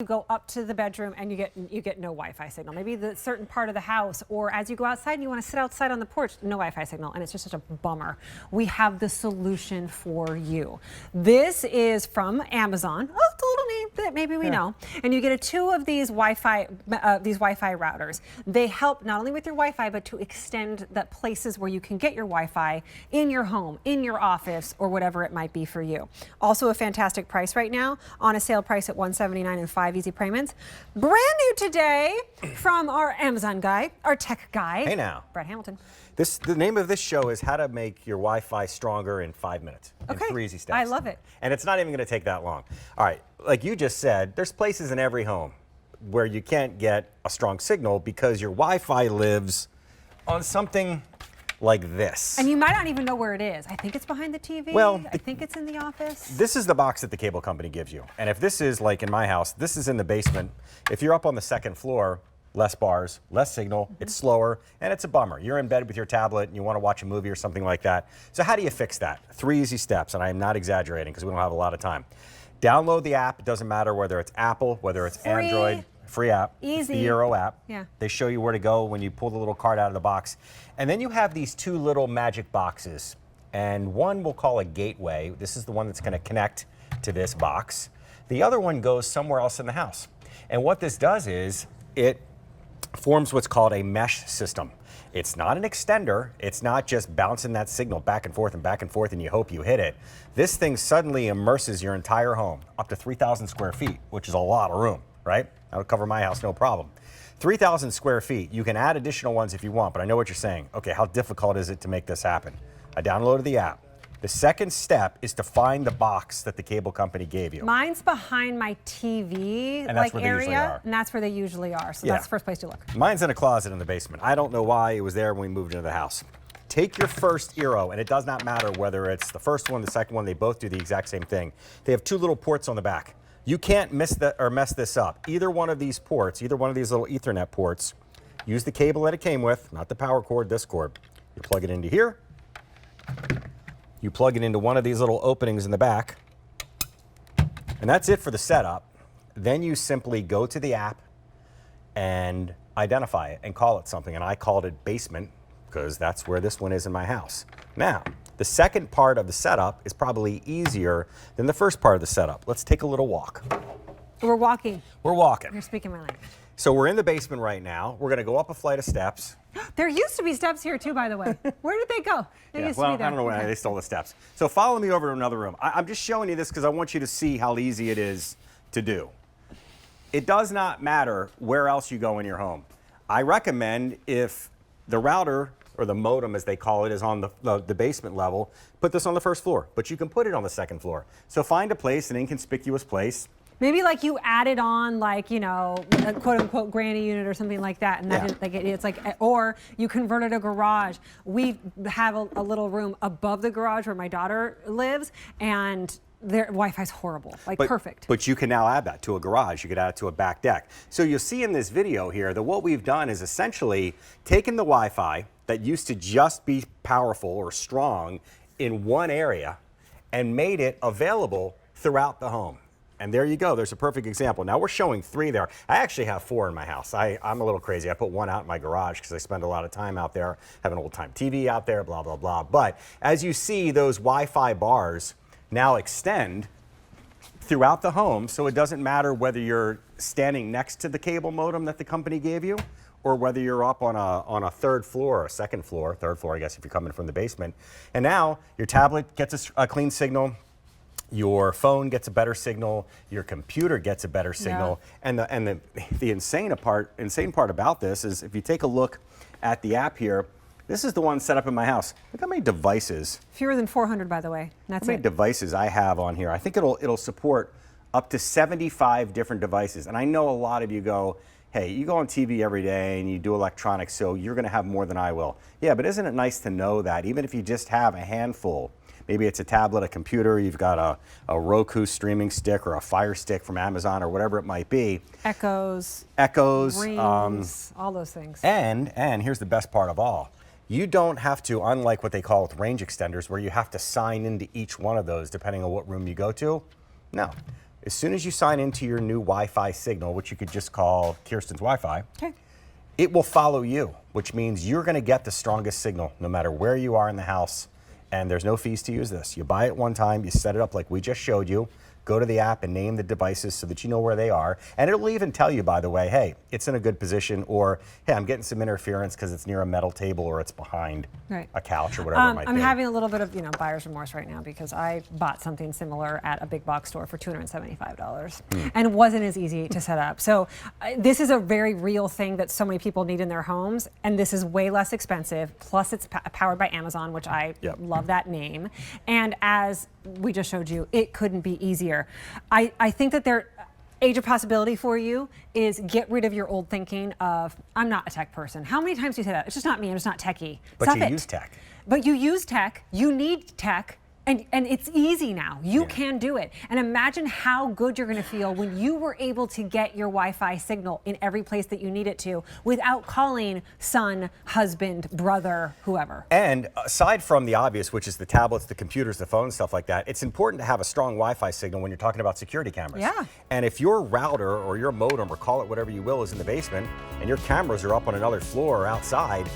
You go up to the bedroom and you get no Wi-Fi signal. Maybe the certain part of the house, or as you go outside and you want to sit outside on the porch, no Wi-Fi signal, and it's just such a bummer. We have the solution for you. This is from Amazon. Oh, it's a little name that maybe we know. And you get two of these Wi-Fi routers. They help not only with your Wi-Fi, but to extend the places where you can get your Wi-Fi in your home, in your office, or whatever it might be for you. Also a fantastic price right now, on a sale price at $179 and 5 easy payments. Brand new today from our Amazon guy, our tech guy. Hey now. Brett Hamilton. The name of this show is how to make your Wi-Fi stronger in 5 minutes. Okay. In 3 easy steps. I love it. And it's not even going to take that long. All right, like you just said, there's places in every home where you can't get a strong signal because your Wi-Fi lives on something like this. And you might not even know where it is. I think it's behind the TV. Well, I think it's in the office. This is the box that the cable company gives you. And if this is like in my house, this is in the basement. If you're up on the second floor, less bars, less signal, it's slower, and it's a bummer. You're in bed with your tablet and you want to watch a movie or something like that. So how do you fix that? 3 easy steps, and I am not exaggerating because we don't have a lot of time. Download the app. It doesn't matter whether it's Apple, whether it's Android. Free app. Easy. It's the eero app. Yeah. They show you where to go when you pull the little card out of the box. And then you have these two little magic boxes. And one we'll call a gateway. This is the one that's going to connect to this box. The other one goes somewhere else in the house. And what this does is it forms what's called a mesh system. It's not an extender. It's not just bouncing that signal back and forth and you hope you hit it. This thing suddenly immerses your entire home up to 3,000 square feet, which is a lot of room, right? That'll cover my house, no problem. 3,000 square feet. You can add additional ones if you want, but I know what you're saying. Okay, how difficult is it to make this happen? I downloaded the app. The second step is to find the box that the cable company gave you. Mine's behind my TV And that's where they area, usually are. and that's where they usually are. So Yeah. that's the first place to look. Mine's in a closet in the basement. I don't know why it was there when we moved into the house. Take your first eero, and it does not matter whether it's the first one, the second one, they both do the exact same thing. They have two little ports on the back. You can't miss that or mess this up. Either one of these ports, either one of these little Ethernet ports, use the cable that it came with, not the power cord, this cord. You plug it into here. You plug it into one of these little openings in the back. And that's it for the setup. Then you simply go to the app and identify it and call it something. And I called it basement because that's where this one is in my house. Now, the second part of the setup is probably easier than the first part of the setup. Let's take a little walk. We're walking. We're walking. You're speaking my language. So we're in the basement right now. We're going to go up a flight of steps. There used to be steps here too, by the way. Where did they go? They used to be there. I don't know where they stole the steps. So follow me over to another room. I'm just showing you this because I want you to see how easy it is to do. It does not matter where else you go in your home. I recommend if the router, or the modem as they call it, is on the basement level, put this on the first floor, but you can put it on the second floor. So find a place, an inconspicuous place. Maybe like you added on, like, you know, a quote unquote granny unit or something like that, and that is, like it's like, or you converted a garage. We have a little room above the garage where my daughter lives, and their Wi-Fi's horrible, like perfect. But you can now add that to a garage. You could add it to a back deck. So you'll see in this video here that what we've done is essentially taken the Wi-Fi that used to just be powerful or strong in one area and made it available throughout the home. And there you go. There's a perfect example. Now we're showing 3 there. I actually have 4 in my house. I'm a little crazy. I put 1 out in my garage because I spend a lot of time out there, have an old-time TV out there, blah, blah, blah. But as you see, those Wi-Fi bars now extend throughout the home, so it doesn't matter whether you're standing next to the cable modem that the company gave you or whether you're up on a third floor or a second floor, third floor, I guess, if you're coming from the basement. And now your tablet gets a clean signal. Your phone gets a better signal. Your computer gets a better signal. Yeah. And the insane part about this is if you take a look at the app here, this is the one set up in my house. Look how many devices. Fewer than 400, by the way. That's how many devices I have on here. I think it'll support up to 75 different devices. And I know a lot of you go, hey, you go on TV every day and you do electronics, so you're going to have more than I will. Yeah, but isn't it nice to know that even if you just have a handful, maybe it's a tablet, a computer, you've got a Roku streaming stick or a Fire Stick from Amazon or whatever it might be. Echoes, rings, all those things. And here's the best part of all. You don't have to, unlike what they call with range extenders, where you have to sign into each one of those depending on what room you go to. No. As soon as you sign into your new Wi-Fi signal, which you could just call Kirsten's Wi-Fi, Okay. it will follow you, which means you're going to get the strongest signal no matter where you are in the house. And there's no fees to use this. You buy it one time, you set it up like we just showed you, go to the app and name the devices so that you know where they are. And it'll even tell you, by the way, hey, it's in a good position, or hey, I'm getting some interference because it's near a metal table or it's behind a couch or whatever it might I'm be. having a little bit of buyer's remorse right now because I bought something similar at a big box store for $275 and it wasn't as easy to set up. So this is a very real thing that so many people need in their homes, and this is way less expensive. Plus it's powered by Amazon, which I love that name. And as we just showed you, it couldn't be easier. I think that their age of possibility for you is get rid of your old thinking of, I'm not a tech person. How many times do you say that? It's just not me, I'm just not techie. But Stop you it. use tech. But you use tech, you need tech, and it's easy now. You can do it. And imagine how good you're gonna feel when you were able to get your Wi-Fi signal in every place that you need it to without calling son, husband, brother, whoever. And aside from the obvious, which is the tablets, the computers, the phones, stuff like that, it's important to have a strong Wi-Fi signal when you're talking about security cameras. Yeah. And if your router or your modem, or call it whatever you will, is in the basement and your cameras are up on another floor or outside,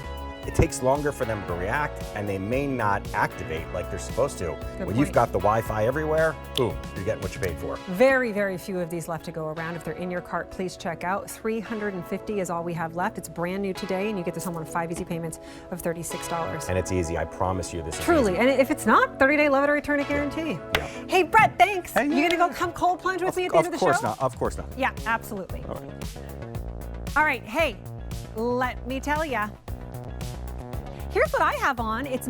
it takes longer for them to react and they may not activate like they're supposed to. When you've got the Wi-Fi everywhere, boom, you're getting what you paid for. Very, very few of these left to go around. If they're in your cart, please check out. 350 is all we have left. It's brand new today, and you get this home on 5 easy payments of $36. And it's easy, I promise you this is Truly, easy. and if it's not, 30-day love it or return it guarantee. Yeah. Hey, Brett, thanks. Hey, You gonna go come cold plunge with me at the end of the show? Of course not, of course not. Yeah, absolutely. All right. All right, hey, let me tell ya. Here's what I have on. It's